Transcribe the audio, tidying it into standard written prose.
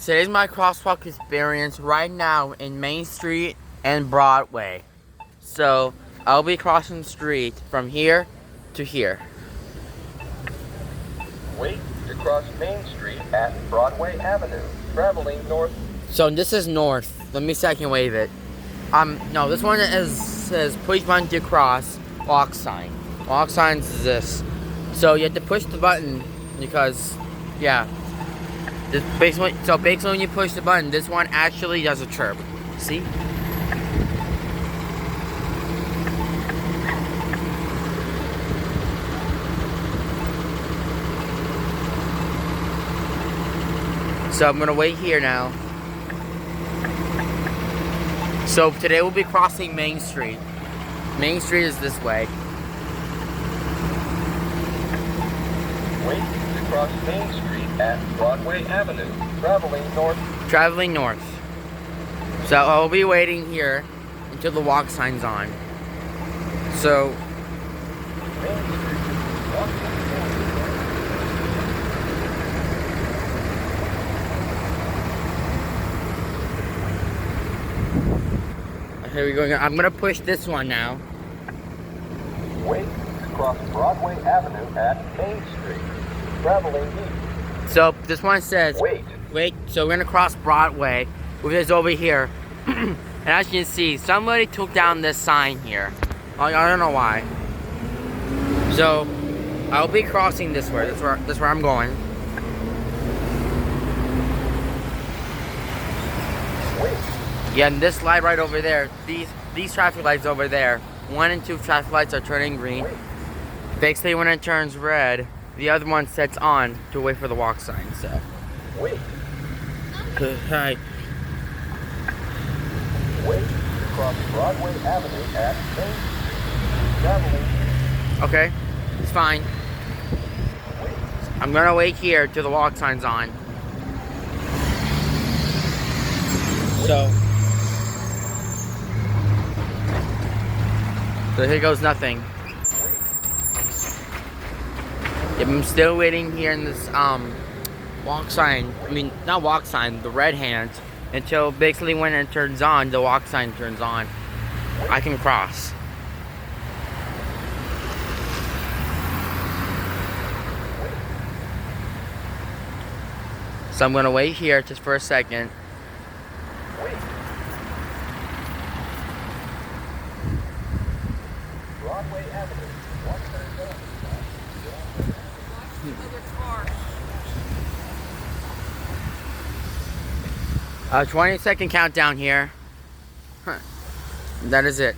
Today's my crosswalk experience right now in Main Street and Broadway. So I'll be crossing the street from here to here. Wait to cross Main Street at Broadway Avenue, traveling north. So this is north. Let me see if I can wave it. No, this one says please run to cross walk sign. Walk sign is this. So you have to push the button because, yeah. Basically when you push the button, this one actually does a chirp. See? So I'm gonna wait here now. So today we'll be crossing Main Street. Main Street is this way. Wait to cross Main Street at Broadway Avenue, traveling north. Traveling north. So I'll be waiting here until the walk sign's on. So Main Street, walk here we go. I'm gonna push this one now. Wait to cross Broadway Avenue at Main Street, traveling east. So this one says Wait. So we're gonna cross Broadway, which is over here. And as you can see, somebody took down this sign here. I don't know why. So I'll be crossing this way. That's where I'm going. Wait. Yeah, and this light right over there, these traffic lights over there, 1 and 2 traffic lights are turning green. Basically, when it turns red, the other one sets on to wait for the walk sign. So, Wait. Hi. Wait to cross Broadway Avenue at Main Street, traveling. Okay, it's fine. Wait. I'm gonna wait here till the walk sign's on. So here goes nothing. Yep, I'm still waiting here in this walk sign. I mean, not walk sign, the red hand, until basically when it turns on, the walk sign turns on. I can cross. So I'm gonna wait here just for a second. Wait. Broadway Avenue. Walk sign down. 20-second countdown here. That is it.